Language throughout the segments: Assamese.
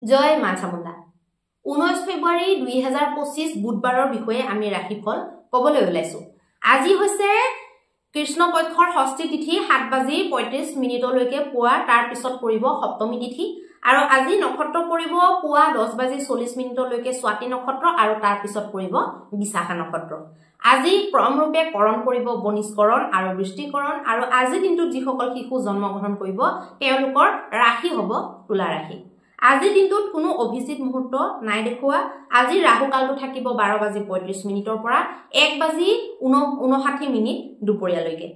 জয় মা চামুণ্ডা 19 ফেব্ৰুৱাৰী 2025 বুধবাৰৰ বিষয়ে আমি ৰাশিফল ক'বলৈ ওলাইছো। আজি হৈছে কৃষ্ণ পক্ষৰ ষষ্ঠী তিথি 7:35 লৈকে পুৱা তাৰ পিছত পৰিব সপ্তমী তিথি আৰু আজি নক্ষত্ৰ পৰিব পুৱা 10:40 লৈকে স্বাতি নক্ষত্ৰ আৰু তাৰ পিছত পৰিব বিশাখা নক্ষত্ৰ। আজি ক্ৰমৰূপে কৰণ পৰিব বনিষ্কৰণ আৰু বৃষ্টিকৰণ আৰু আজি দিনটোত যিসকল শিশু জন্মগ্ৰহণ কৰিব তেওঁলোকৰ ৰাশি হ'ব তুলা ৰাশি। আজি দিনটোত কোনো অভিজিত মুহূৰ্ত নাই দেখুৱা। আজি ৰাহু কালটো থাকিব 12:35 পৰা 1:59 দুপৰীয়ালৈকে।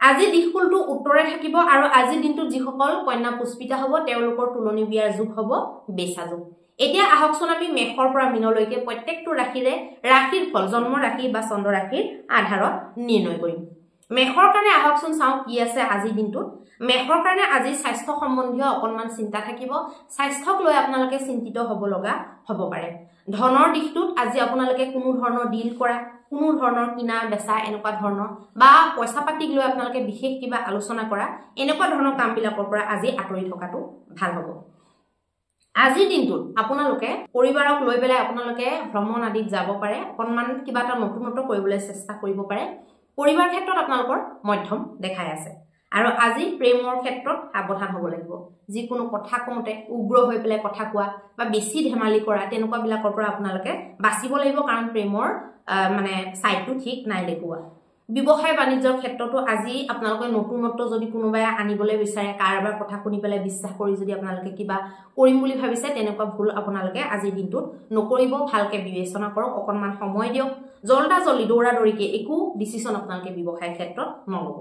আজি দিশকুলটো উত্তৰে থাকিব আৰু আজি দিনটোত যিসকল কন্যা পুষ্পিতা হ'ব তেওঁলোকৰ তুলনি বিয়াৰ যোগ হ'ব বেচা যোগ। এতিয়া আহকচোন আমি মেষৰ পৰা মীনলৈকে প্ৰত্যেকটো ৰাশিৰ ফল জন্ম ৰাশি বা চন্দ্ৰ ৰাশিৰ আধাৰত নিৰ্ণয় কৰিম। মেষৰ কাৰণে আহকচোন চাওঁ কি আছে আজি দিনটোত। মেষৰ কাৰণে আজি স্বাস্থ্য সম্বন্ধীয় অকণমান চিন্তা থাকিব। স্বাস্থ্যক লৈ আপোনালোকে চিন্তিত হ'ব লগা হ'ব পাৰে। ধনৰ দিশটোত আজি আপোনালোকে কোনো ধৰণৰ ডিল কৰা, কোনো ধৰণৰ কিনা বেচা এনেকুৱা ধৰণৰ বা পইচা পাতিক লৈ আপোনালোকে বিশেষ কিবা আলোচনা কৰা এনেকুৱা ধৰণৰ কামবিলাকৰ পৰা আজি আঁতৰি থকাটো ভাল হ'ব। আজিৰ দিনটোত আপোনালোকে পৰিবাৰক লৈ পেলাই আপোনালোকে ভ্ৰমণ আদিত যাব পাৰে, অকণমান কিবা এটা নতুনত্ব কৰিবলৈ চেষ্টা কৰিব পাৰে। পৰিবাৰ ক্ষেত্ৰত আপোনালোকৰ মধ্যম দেখাই আছে আৰু আজি প্ৰেমৰ ক্ষেত্ৰত সাৱধান হ'ব লাগিব। যিকোনো কথা কওঁতে উগ্ৰ হৈ পেলাই কথা কোৱা বা বেছি ধেমালি কৰা তেনেকুৱা বিলাকৰ পৰা আপোনালোকে বাচিব লাগিব, কাৰণ প্ৰেমৰ চাইডটো ঠিক নাই দেখুওৱা। ব্যৱসায় বাণিজ্যৰ ক্ষেত্ৰতো আজি আপোনালোকে নতুনত্ব যদি কোনোবাই আনিবলৈ বিচাৰে, কাৰোবাৰ কথা শুনি পেলাই বিশ্বাস কৰি যদি আপোনালোকে কিবা কৰিম বুলি ভাবিছে তেনেকুৱা ভুল আপোনালোকে আজিৰ দিনটোত নকৰিব। ভালকে বিবেচনা কৰক, অকণমান সময় দিয়ক। জল্দি দৌৰা দৌৰিকে একো ডিচিশ্যন আপোনালোকে ব্যৱসায় ক্ষেত্ৰত নল'ব।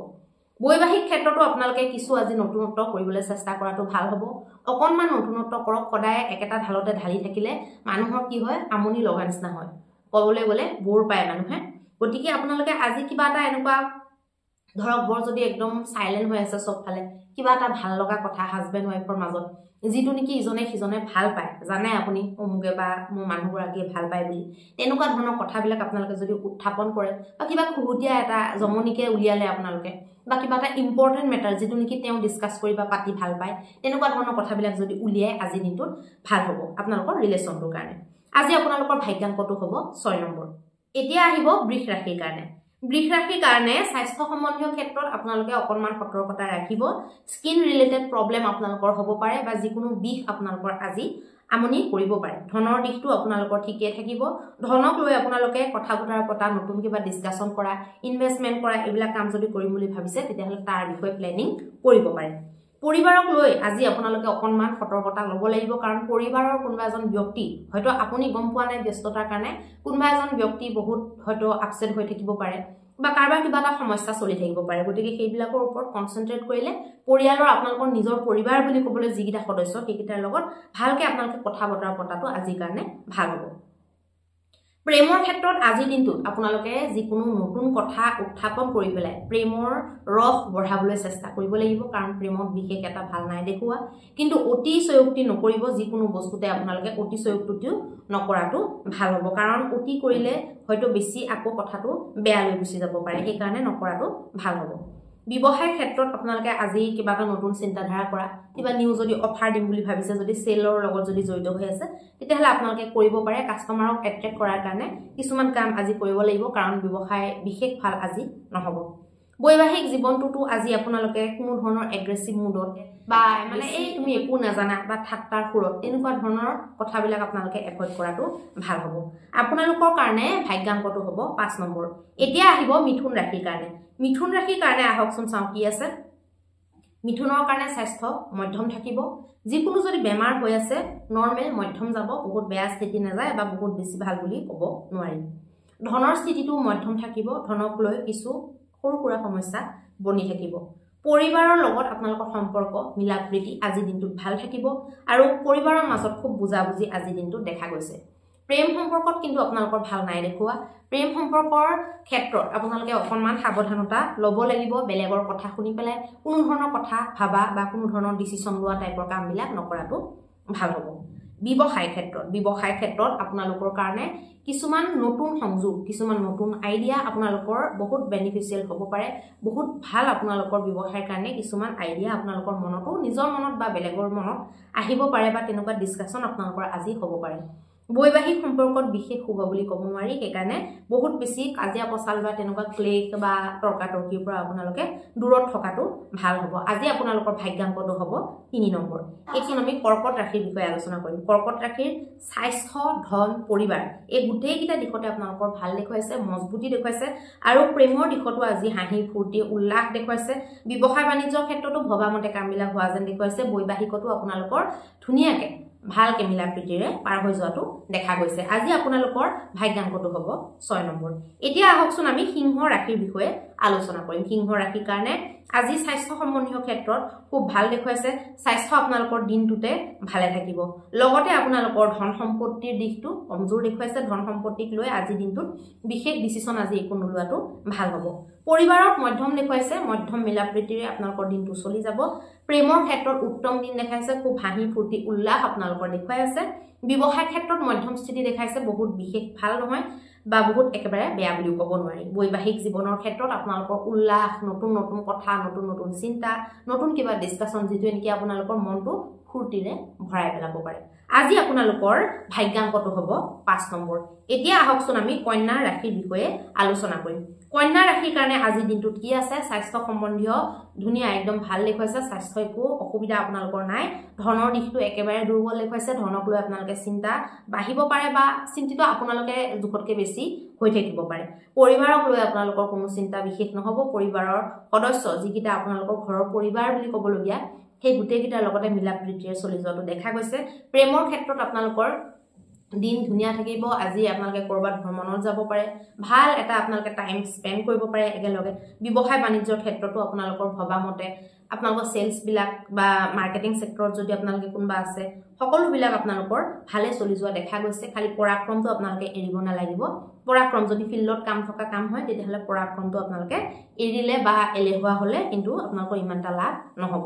বৈবাহিক ক্ষেত্ৰতো আপোনালোকে কিছু আজি নতুনত্ব কৰিবলৈ চেষ্টা কৰাটো ভাল হ'ব। অকণমান নতুনত্ব কৰক। সদায় একেটা ঢালতে ঢালি থাকিলে মানুহৰ কি হয়, আমনি লগা নিচিনা হয়, ক'বলৈ গ'লে বৰ পায় মানুহে। গতিকে আপোনালোকে আজি কিবা এটা এনেকুৱা ধৰক বৰ যদি একদম চাইলেণ্ট হৈ আছে চবফালে, কিবা এটা ভাল লগা কথা হাজবেণ্ড ৱাইফৰ মাজত যিটো নেকি ইজনে সিজনে ভাল পায়, জানে আপুনি অমুকে বা মোৰ মানুহগৰাকীয়ে ভাল পায় বুলি, তেনেকুৱা ধৰণৰ কথাবিলাক আপোনালোকে যদি উত্থাপন কৰে বা কিবা খুহুতীয়া এটা জমনিকে উলিয়ালে আপোনালোকে বা কিবা এটা ইম্পৰ্টেণ্ট মেটাৰ যিটো নেকি তেওঁ ডিছকাছ কৰি বা পাতি ভাল পায় তেনেকুৱা ধৰণৰ কথাবিলাক যদি উলিয়াই আজিৰ দিনটোত ভাল হ'ব আপোনালোকৰ ৰিলেশ্যনটোৰ কাৰণে। আজি আপোনালোকৰ ভাগ্যাংকটো হ'ব 6 নম্বৰ। এতিয়া আহিব বৃষ ৰাশিৰ কাৰণে। বৃষ ৰাশিৰ কাৰণে স্বাস্থ্য সম্বন্ধীয় ক্ষেত্ৰত আপোনালোকে অকণমান সতৰ্কতা ৰাখিব। স্কিন ৰিলেটেড প্ৰব্লেম আপোনালোকৰ হ'ব পাৰে বা যিকোনো বিষ আপোনালোকৰ আজি আমনি কৰিব পাৰে। ধনৰ দিশটো আপোনালোকৰ ঠিকে থাকিব। ধনক লৈ আপোনালোকে কথা বতৰা পতা, নতুন কিবা ডিছকাশ্যন কৰা, ইনভেষ্টমেণ্ট কৰা এইবিলাক কাম যদি কৰিম বুলি ভাবিছে তেতিয়াহ'লে তাৰ বিষয়ে প্লেনিং কৰিব পাৰে। পৰিবাৰক লৈ আজি আপোনালোকে অকণমান সতৰ্কতা ল'ব লাগিব, কাৰণ পৰিবাৰৰ কোনোবা এজন ব্যক্তি হয়তো আপুনি গম পোৱা নাই ব্যস্ততাৰ কাৰণে কোনোবা এজন ব্যক্তি বহুত হয়তো আপছেট হৈ থাকিব পাৰে বা কাৰোবাৰ কিবা এটা সমস্যা চলি থাকিব পাৰে। গতিকে সেইবিলাকৰ ওপৰত কনচেনট্ৰেট কৰিলে পৰিয়ালৰ আপোনালোকৰ নিজৰ পৰিবাৰ বুলি ক'বলৈ যিকেইটা সদস্য সেইকেইটাৰ লগত ভালকে আপোনালোকে কথা বতৰা পতাটো আজিৰ কাৰণে ভাল হ'ব। প্ৰেমৰ ক্ষেত্ৰত আজিৰ দিনটোত আপোনালোকে যিকোনো নতুন কথা উত্থাপন কৰি পেলাই প্ৰেমৰ ৰস বঢ়াবলৈ চেষ্টা কৰিব লাগিব, কাৰণ প্ৰেমত বিশেষ এটা ভাল নাই দেখুওৱা। কিন্তু অতিশয়োক্তি নকৰিব। যিকোনো বস্তুতে আপোনালোকে অতিশয়োক্তিও নকৰাটো ভাল হ'ব, কাৰণ অতি কৰিলে হয়তো বেছি আকৌ কথাটো বেয়ালৈ গুচি যাব পাৰে, সেইকাৰণে নকৰাটো ভাল হ'ব। ব্যৱসায় ক্ষেত্ৰত আপোনালোকে আজি কিবা এটা নতুন চিন্তাধাৰা কৰা, কিবা নিউ যদি অফাৰ দিম বুলি ভাবিছে, যদি চেলৰ লগত যদি জড়িত হৈ আছে তেতিয়াহ'লে আপোনালোকে কৰিব পাৰে। কাষ্টমাৰক এট্ৰেক্ট কৰাৰ কাৰণে কিছুমান কাম আজি কৰিব লাগিব, কাৰণ ব্যৱসায় বিশেষ ভাল আজি নহ'ব। বৈবাহিক জীৱনটোতো আজি আপোনালোকে কোনো ধৰণৰ এগ্ৰেছিভ মুডত বা এই তুমি একো নাজানা বা ঠাট্টাৰ সুৰত তেনেকুৱা ধৰণৰ কথাবিলাক আপোনালোকে এভইড কৰাটো ভাল হ'ব। আপোনালোকৰ কাৰণে ভাগ্যাংকটো হ'ব 5 নম্বৰ। এতিয়া আহিব মিথুন ৰাশিৰ কাৰণে। মিথুন ৰাশিৰ কাৰণে আহকচোন চাওঁ কি আছে। মিথুনৰ কাৰণে স্বাস্থ্য মধ্যম থাকিব। যিকোনো যদি বেমাৰ হৈ আছে নৰ্মেল মধ্যম যাব, বহুত বেয়া স্থিতি নাযায় বা বহুত বেছি ভাল বুলি ক'ব নোৱাৰি। ধনৰ স্থিতিটো মধ্যম থাকিব। ধনক লৈ কিছু সৰু সুৰা সমস্যা বনি থাকিব। পৰিবাৰৰ লগত আপোনালোকৰ সম্পৰ্ক মিলা প্ৰীতি আজিৰ দিনটোত ভাল থাকিব আৰু পৰিবাৰৰ মাজত খুব বুজাবুজি আজিৰ দিনটোত দেখা গৈছে। প্ৰেম সম্পৰ্কত কিন্তু আপোনালোকৰ ভাল নাই দেখুওৱা। প্ৰেম সম্পৰ্কৰ ক্ষেত্ৰত আপোনালোকে অকণমান সাৱধানতা ল'ব লাগিব। বেলেগৰ কথা শুনি পেলাই কোনো ধৰণৰ কথা ভাবা বা কোনো ধৰণৰ ডিচিশ্যন লোৱা টাইপৰ কামবিলাক নকৰাটো ভাল হ'ব। ব্যৱসায় ক্ষেত্ৰত আপোনালোকৰ কাৰণে কিছুমান নতুন সংযোগ কিছুমান নতুন আইডিয়া আপোনালোকৰ বহুত বেনিফিচিয়েল হ'ব পাৰে বহুত ভাল আপোনালোকৰ ব্যৱসায়ৰ কাৰণে কিছুমান আইডিয়া আপোনালোকৰ মনতো নিজৰ মনত বা বেলেগৰ মনত আহিব পাৰে বা তেনেকুৱা ডিসকাশন আপোনালোকৰ আজি হ'ব পাৰে বৈবাহিক সম্পৰ্কত বিশেষ শুভ বুলি ক'ব নোৱাৰি সেইকাৰণে বহুত বেছি কাজিয়া পছাল বা তেনেকুৱা ক্লেক বা তৰ্কাতৰ্কিৰ পৰা আপোনালোকে দূৰত থকাটো ভাল হ'ব আজি আপোনালোকৰ ভাগ্যাংকটো হ'ব 3 নম্বৰ এখন আমি কৰ্কট ৰাশিৰ বিষয়ে আলোচনা কৰিম কৰ্কট ৰাশিৰ স্বাস্থ্য ধন পৰিবাৰ এই গোটেই কিটা দিশতে আপোনালোকৰ ভাল দেখুৱাইছে মজবুতি দেখুৱাইছে আৰু প্ৰেমৰ দিশতো আজি হাঁহি ফূৰ্তি উল্লাস দেখুৱাইছে ব্যৱসায় বাণিজ্যৰ ক্ষেত্ৰতো ভবামতে কামবিলাক হোৱা যেন দেখুৱাইছে বৈবাহিকতো আপোনালোকৰ ধুনীয়াকে ভালকে মিলা প্ৰীতিৰে পাৰ হৈ যোৱাটো দেখা গৈছে আজি আপোনালোকৰ ভাগ্যাংকটো হ'ব 6 নম্বৰ এতিয়া আহকচোন আমি সিংহ ৰাশিৰ বিষয়ে আলোচনা কৰিম সিংহ ৰাশিৰ কাৰণে আজি স্বাস্থ্য সম্বন্ধীয় ক্ষেত্ৰত খুব ভাল দেখুৱাইছে স্বাস্থ্য আপোনালোকৰ দিনটোতে ভালে থাকিব লগতে আপোনালোকৰ ধন সম্পত্তিৰ দিশটো কমজোৰ দেখুৱাইছে ধন সম্পত্তিক লৈ আজি দিনটোত বিশেষ ডিসিশন আজি একো নোলোৱাটো ভাল হ'ব পৰিবাৰত মধ্যম দেখুৱাইছে মধ্যম মিলা প্ৰীতিৰে আপোনালোকৰ দিনটো চলি যাব প্ৰেমৰ ক্ষেত্ৰত উত্তম দিন দেখাইছে খুব হাঁহি ফূৰ্তি উল্লাস আপোনালোকৰ দেখুৱাই আছে ব্যৱসায় ক্ষেত্ৰত মধ্যম স্থিতি দেখাইছে বহুত বিশেষ ভাল নহয় বা বহুত একেবাৰে বেয়া বুলি ক'ব নোৱাৰি বৈবাহিক জীৱনৰ ক্ষেত্ৰত আপোনালোকৰ উল্লাস নতুন নতুন কথা নতুন নতুন চিন্তা নতুন কিবা ডিসকাশন যেটো এনেকি আপোনালোকৰ মনটো ফূৰ্তিৰে ভৰাই পেলাব পাৰে আজি আপোনালোকৰ ভাগ্যাংকটো হ'ব 5 নম্বৰ এতিয়া আহকচোন আমি কন্যা ৰাশিৰ বিষয়ে আলোচনা কৰিম কন্যা ৰাশিৰ কাৰণে আজি দিনটোত কি আছে স্বাস্থ্য সম্বন্ধীয় ধুনীয়া একদম ভাল দেখুৱাইছে স্বাস্থ্য একো অসুবিধা আপোনালোকৰ নাই ধনৰ দিশটো একেবাৰে দুৰ্বল দেখুৱাইছে ধনক লৈ আপোনালোকে চিন্তা বাঢ়িব পাৰে বা চিন্তিত আপোনালোকে জুখতকৈ বেছি হৈ থাকিব পাৰে পৰিবাৰক লৈ আপোনালোকৰ কোনো চিন্তা বিশেষ নহব পৰিবাৰৰ সদস্য যিকিটা আপোনালোকৰ ঘৰৰ পৰিবাৰ বুলি ক'বলগীয়া সেই গুটেকিটাৰ লগতে মিলা প্ৰীতিৰে চলি যোৱাটো দেখা গৈছে প্ৰেমৰ ক্ষেত্ৰত আপোনালোকৰ দিন ধুনীয়া থাকিব আজি আপোনালোকে কৰবাত ভ্ৰমণত যাব পাৰে ভাল এটা আপোনালোকে টাইম স্পেন্ড কৰিব পাৰে একেলগে ব্যৱসায় বাণিজ্যৰ ক্ষেত্ৰতো আপোনালোকৰ ভবামতে আপোনালোকৰ সেলস বিলাক বা মাৰ্কেটিং সেক্টৰত যদি আপোনালোকে কোনবা আছে সকলো বিলাক আপোনালোকৰ ভালে চলি যোৱা দেখা গৈছে খালি পৰাক্ৰমটো আপোনালোকে এৰিব নালাগিব পৰাক্ৰম যদি ফিল্ডত কাম থকা কাম হয় তেতিয়াহলে পৰাক্ৰমটো আপোনালোকে এৰিলে বা এলেহুৱা হলে কিন্তু আপোনালোকৰ ইমানটা লাভ নহব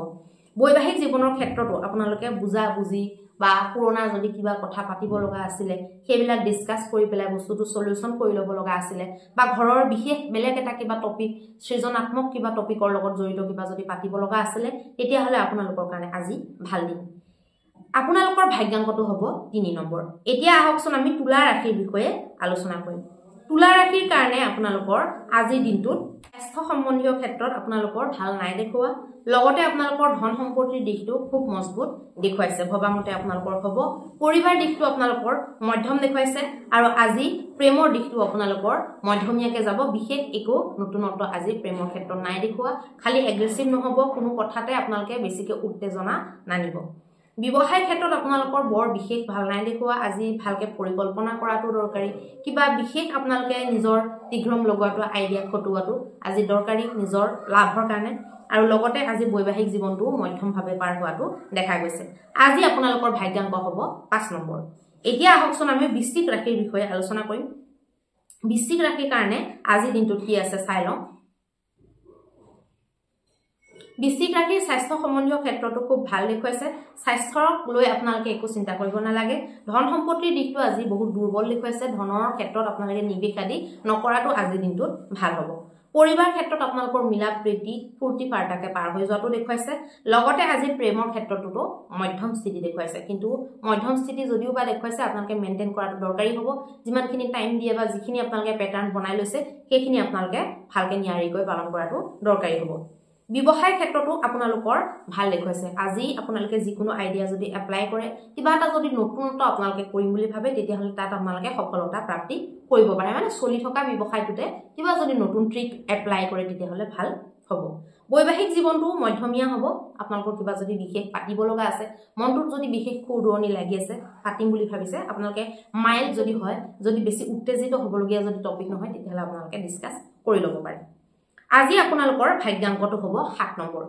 বৈবাহিক জীৱনৰ ক্ষেত্ৰতো আপোনালোকে বুজা বুজি বা পুৰণা যদি কিবা কথা পাতিব লগা আছিল সেইবিলাক ডিসকাস কৰি পেলাই বস্তুটো সলিউশন কৰি লব লগা আছিল বা ঘৰৰ বিশেষ বেলেগ এটা কিবা টপিক সৃজনাত্মক কিবা টপিকৰ লগত জড়িত কিবা যদি পাতিব লগা আছিল তেতিয়া হলে আপোনালোকৰ কাৰণে আজি ভাল দিন আপোনালোকৰ ভাগ্যাংকটো হ'ব 3 নম্বৰ এতিয়া আহকচোন আমি তুলা ৰাশিৰ বিষয়ে আলোচনা কৰিম তুলা ৰাশিৰ কাৰণে আপোনালোকৰ আজি দিনটোত স্বাস্থ্য সম্বন্ধীয় ক্ষেত্ৰত আপোনালোকৰ ভাল নাই দেখুৱা লগতে আপোনালোকৰ ধন সম্পত্তিৰ দিশটো খুব মজবুত দেখুৱাইছে ভবামতে আপোনালোকৰ হ'ব পৰিবাৰ দিশটো আপোনালোকৰ মধ্যম দেখুৱাইছে আৰু আজি প্ৰেমৰ দিশটো আপোনালোকৰ মধ্যমীয়াকে যাব বিশেষ একো নতুনত্ব আজি প্ৰেমৰ ক্ষেত্ৰত নাই দেখুৱা খালি এগ্ৰেছিভ নহব কোনো কথাতে আপোনালোকে বেছিকে উত্তেজনা নানিব ব্যৱসায় ক্ষেত্ৰত আপোনালোকৰ বৰ বিশেষ ভাল নাই দেখুৱা আজি ভালকে পৰিকল্পনা কৰাটো দৰকাৰী কিবা বিশেষ আপোনালোকে নিজৰ তীঘ্ৰম লগোৱাটো আইডিয়া খটুৱাটো আজি দৰকাৰী নিজৰ লাভৰ কাৰণে আৰু লগতে আজি বৈবাহিক জীৱনটো মধ্যমভাৱে পাৰ হোৱাটো দেখা গৈছে আজি আপোনালোকৰ ভাগ্যাংক হ'ব 5 নম্বৰ এতিয়া আহকচোন আমি বৃশ্চিক ৰাশিৰ বিষয়ে আলোচনা কৰিম বৃশ্চিক ৰাশিৰ কাৰণে আজি দিনটোত কি আছে চাই লওঁ বৃশ্চিক ৰাশিৰ স্বাস্থ্য সম্বন্ধীয় ক্ষেত্ৰটো খুব ভাল দেখুৱাইছে স্বাস্থ্যক লৈ আপোনালোকে একো চিন্তা কৰিব নালাগে ধন সম্পত্তিৰ দিশটো আজি বহুত দুৰ্বল দেখুৱাইছে ধনৰ ক্ষেত্ৰত আপোনালোকে নিবেশ আদি নকৰাটো আজি দিনটোত ভাল হ'ব পৰিবাৰ ক্ষেত্ৰত আপোনালোকৰ মিলা প্ৰীতি ফূৰ্তি ফাৰ্তাকে পাৰ হৈ যোৱাটো দেখুৱাইছে লগতে আজি প্ৰেমৰ ক্ষেত্ৰতো মধ্যম স্থিতি দেখুৱাইছে কিন্তু মধ্যম স্থিতি যদিও বা দেখুৱাইছে আপোনালোকে মেইনটেইন কৰাটো দৰকাৰী হ'ব যিমানখিনি টাইম দিয়ে বা যিখিনি আপোনালোকে প্যাটাৰ্ন বনাই লৈছে সেইখিনি আপোনালোকে ভালকে নিয়াৰিকৈ পালন কৰাটো দৰকাৰী হ'ব ব্যৱসায় ক্ষেত্ৰতো আপোনালোকৰ ভাল দেখুৱাইছে আজি আপোনালোকে যিকোনো আইডিয়া যদি এপ্লাই কৰে কিবা এটা যদি নতুনত্ব আপোনালোকে কৰিম বুলি ভাবে তেতিয়া হলে তাত আপোনালোকে সফলতা প্ৰাপ্তি কৰিব পাৰে মানে চলি থকা ব্যৱসায়টোতে কিবা যদি নতুন ট্ৰিক এপ্লাই কৰে তেতিয়া হলে ভাল হ'ব বৈবাহিক জীৱনটো মধ্যমীয়া হ'ব আপোনালোকৰ কিবা যদি বিশেষ পাতিব লগা আছে মনটোত যদি বিশেষ খুৰদুৰণি লাগি আছে পাতিম বুলি ভাবিছে আপোনালোকে মাইল্ড যদি হয় যদি বেছি উত্তেজিত হ'বলগীয়া যদি টপিক নহয় তেতিয়া হলে আপোনালোকে ডিসকাস কৰি ল'ব পাৰে আজি আপোনালোকৰ ভাগ্যাংকটো হ'ব 7 নম্বৰ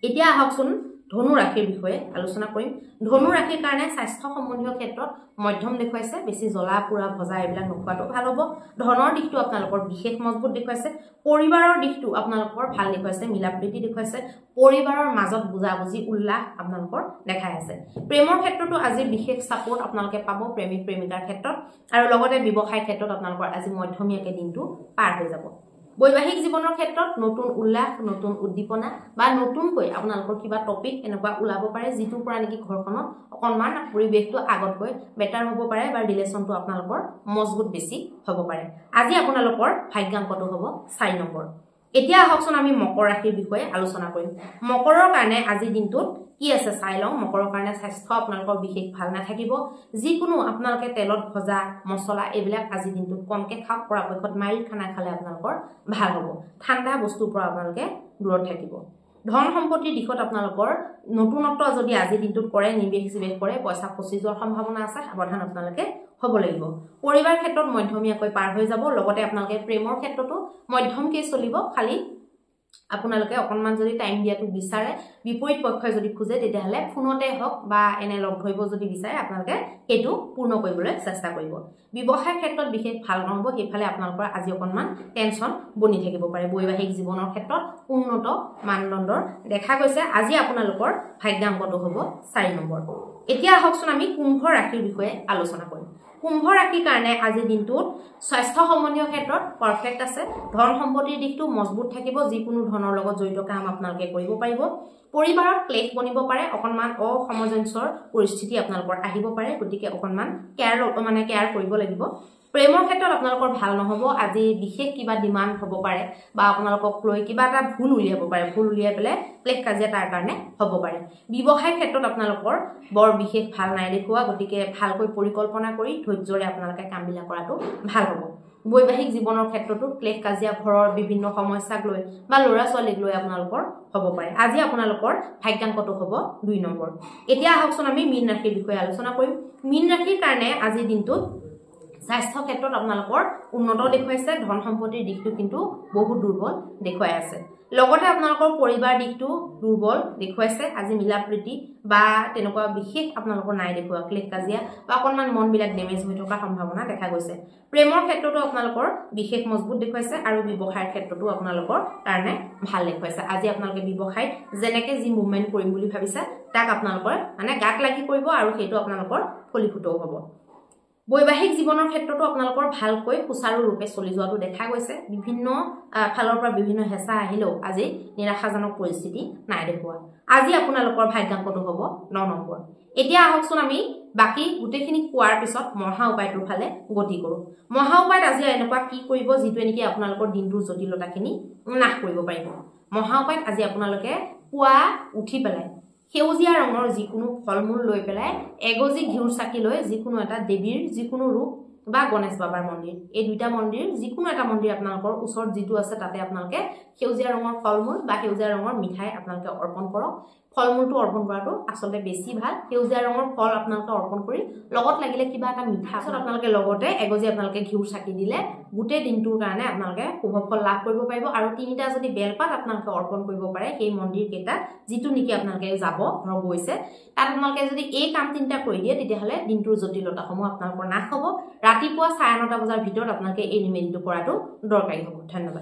এতিয়া আহকচোন ধনু ৰাশিৰ বিষয়ে আলোচনা কৰিম ধনু ৰাশিৰ কাৰণে স্বাস্থ্য সম্বন্ধীয় ক্ষেত্ৰত মধ্যম দেখুৱাইছে বেছি জ্বলা পুৰা ভজা এইবিলাক নোখোৱাটো ভাল হ'ব ধনৰ দিশটো আপোনালোকৰ বিশেষ মজবুত দেখুৱাইছে পৰিবাৰৰ দিশটো আপোনালোকৰ ভাল দেখুৱাইছে মিলাপ্ৰীতি দেখুৱাইছে পৰিবাৰৰ মাজত বুজাবুজি উল্লাস আপোনালোকৰ দেখাই আছে প্ৰেমৰ ক্ষেত্ৰতো আজি বিশেষ সাপোৰ্ট আপোনালোকে পাব প্ৰেমিক প্ৰেমিকাৰ ক্ষেত্ৰত আৰু লগতে ব্যৱসায় ক্ষেত্ৰত আপোনালোকৰ আজি মধ্যমীয়াকে দিনটো পাৰ হৈ যাব বৈবাহিক জীৱনৰ ক্ষেত্ৰত নতুন উল্লাস নতুন উদ্দীপনা বা নতুনকৈ আপোনালোকৰ কিবা টপিক এনেকুৱা ওলাব পাৰে যিটোৰ পৰা নেকি ঘৰখনত অকণমান পৰিৱেশটো আগতকৈ বেটাৰ হ'ব পাৰে বা ৰিলেশ্যনটো আপোনালোকৰ মজবুত বেছি হ'ব পাৰে আজি আপোনালোকৰ ভাগ্যাংকটো হ'ব 4 নম্বৰ এতিয়া আহকচোন আমি মকৰ ৰাশিৰ বিষয়ে আলোচনা কৰিম মকৰৰ কাৰণে আজি দিনটোত কি আছে চাই লওঁ মকৰৰ কাৰণে স্বাস্থ্য আপোনালোকৰ বিশেষ ভাল নাথাকিব যিকোনো আপোনালোকে তেলত ভজা মছলা এইবিলাক আজি দিনটোত কমকে খাওক পৰাপক্ষত মাইল্ড খানা খালে আপোনালোকৰ ভাল হ'ব ঠাণ্ডা বস্তুৰ পৰা আপোনালোকে দূৰত থাকিব ধন সম্পত্তিৰ দিশত আপোনালোকৰ নতুনত্ব যদি আজি দিনটোত কৰে নিবেশ জিবেশ কৰে পইচা ফচি যোৱাৰ সম্ভাৱনা আছে সাৱধান আপোনালোকে হ'ব লাগিব পৰিবাৰ ক্ষেত্ৰত মধ্যমীয়াকৈ পাৰ হৈ যাব লগতে আপোনালোকে প্ৰেমৰ ক্ষেত্ৰতো মধ্যমকে চলিব খালি আপোনালোকে অকণমান যদি টাইম দিয়াটো বিচাৰে বিপৰীত পক্ষই যদি খুজে তেতিয়াহলে ফোনতে হওক বা এনে লগ ধৰিব যদি বিচাৰে আপোনালোকে সেইটো পূৰ্ণ কৰিবলৈ চেষ্টা কৰিব ব্যৱসায় ক্ষেত্ৰত বিশেষ ভাল নহব সেইফালে আপোনালোকৰ আজি অকণমান টেনচন বনি থাকিব পাৰে বৈবাহিক জীৱনৰ ক্ষেত্ৰত উন্নত মানদণ্ডৰ দেখা গৈছে আজি আপোনালোকৰ ভাগ্যাংকটো হ'ব 4 নম্বৰ এতিয়া আহকচোন আমি কুম্ভ ৰাশিৰ বিষয়ে আলোচনা কৰিম কুম্ভ ৰাশিৰ কাৰণে আজি দিনটোত স্বাস্থ্য সম্বন্ধীয় ক্ষেত্ৰত পাৰফেক্ট আছে ধন সম্পত্তিৰ দিশটো মজবুত থাকিব যিকোনো ধনৰ লগত জড়িত কাম আপোনালোকে কৰিব পাৰিব পৰিবাৰত ক্লেশ বনিব পাৰে অকণমান অসামঞ্জস্যৰ পৰিস্থিতি আপোনালোকৰ আহিব পাৰে গতিকে অকণমান কেয়াৰ কৰিব লাগিব প্ৰেমৰ ক্ষেত্ৰত আপোনালোকৰ ভাল নহব আজি বিশেষ কিবা ডিমান্ড হ'ব পাৰে বা আপোনালোকক লৈ কিবা এটা ভুল উলিয়াব পাৰে ভুল উলিয়াই পেলাই ক্লেশ কাজিয়া তাৰ কাৰণে হ'ব পাৰে ব্যৱসায় ক্ষেত্ৰত আপোনালোকৰ বৰ বিশেষ ভাল নাই দেখুৱা গতিকে ভালকৈ পৰিকল্পনা কৰি ধৈৰ্যৰে আপোনালোকে কামবিলাক কৰাটো ভাল হ'ব বৈবাহিক জীৱনৰ ক্ষেত্ৰতো ক্লেশ কাজিয়া ঘৰৰ বিভিন্ন সমস্যাক লৈ বা ল'ৰা ছোৱালীক লৈ আপোনালোকৰ হ'ব পাৰে আজি আপোনালোকৰ ভাগ্যাংকটো হ'ব 2 নম্বৰ এতিয়া আহকচোন আমি মীন ৰাশিৰ বিষয়ে আলোচনা কৰিম মীন ৰাশিৰ কাৰণে আজি দিনটোত স্বাস্থ্য ক্ষেত্ৰত আপোনালোকৰ উন্নত দেখুৱাইছে ধন সম্পত্তিৰ দিশটো কিন্তু বহুত দুৰ্বল দেখুৱাই আছে লগতে আপোনালোকৰ পৰিবাৰ দিশটো দুৰ্বল দেখুৱাইছে আজি মিলাপ্ৰীতি বা তেনেকুৱা বিশেষ আপোনালোকৰ নাই দেখুৱা ক্লেশ কাজিয়া বা অকণমান মনবিলাক ডেমেজ হৈ থকা সম্ভাৱনা দেখা গৈছে প্ৰেমৰ ক্ষেত্ৰতো আপোনালোকৰ বিশেষ মজবুত দেখুৱাইছে আৰু ব্যৱসায়ৰ ক্ষেত্ৰতো আপোনালোকৰ কাৰণে ভাল দেখুৱাইছে আজি আপোনালোকে ব্যৱসায়ত যেনেকে যি মুভমেন্ট কৰিম বুলি ভাবিছে তাক আপোনালোকৰ মানে গাত লাগি কৰিব আৰু সেইটো আপোনালোকৰ ফলিফুটও হ'ব বৈবাহিক জীৱনৰ ক্ষেত্ৰতো আপোনালোকৰ ভালকৈ সুচাৰু ৰূপে চলি যোৱাটো দেখা গৈছে বিভিন্ন ফালৰ পৰা বিভিন্ন হেঁচা আহিলেও আজি নিৰাশাজনক পৰিস্থিতি নাই দেখুৱা আজি আপোনালোকৰ ভাগ্যাংকটো হ'ব 9 নম্বৰ এতিয়া আহকচোন আমি বাকি গোটেইখিনি কোৱাৰ পিছত মহা উপায়টোৰ ফালে গতি কৰোঁ মহা উপায়ত আজি এনেকুৱা কি কৰিব যিটোৱে নেকি আপোনালোকৰ দিনটোৰ জটিলতাখিনি নাশ কৰিব পাৰিব মহা উপায়ত আজি আপোনালোকে পুৱা উঠি পেলাই সেউজীয়া ৰঙৰ যিকোনো ফলমূল লৈ পেলাই এগজি ঘিউৰ চাকি লৈ যিকোনো এটা দেৱীৰ যিকোনো ৰূপ বা গণেশ বাবাৰ মন্দিৰ এই দুইটা মন্দিৰ যিকোনো এটা মন্দিৰ আপোনালোকৰ ওচৰত যিটো আছে তাতে আপোনালোকে সেউজীয়া ৰঙৰ ফলমূল বা সেউজীয়া ৰঙৰ মিঠাই আপোনালোকে অৰ্পণ কৰক ফলমূলটো অৰ্পণ কৰাটো আচলতে বেছি ভাল সেউজীয়া ৰঙৰ ফল আপোনালোকে অৰ্পণ কৰি লগত লাগিলে কিবা এটা মিঠা আছে আপোনালোকে লগতে এগজি আপোনালোকে ঘিউৰ চাকি দিলে গোটেই দিনটোৰ কাৰণে আপোনালোকে শুভ ফল লাভ কৰিব পাৰিব আৰু 3টা যদি বেলপাত আপোনালোকে অৰ্পণ কৰিব পাৰে সেই মন্দিৰ কেইটা যিটো নেকি আপোনালোকে যাব ধৰক গৈছে তাত আপোনালোকে যদি এই কাম 3টা কৰি দিয়ে তেতিয়াহ'লে দিনটোৰ জটিলতাসমূহ আপোনালোকৰ নাশ হ'ব ৰাতিপুৱা 9:30 বজাৰ ভিতৰত আপোনালোকে এই নিমেলিটো কৰাটো দৰকাৰী হ'ব ধন্যবাদ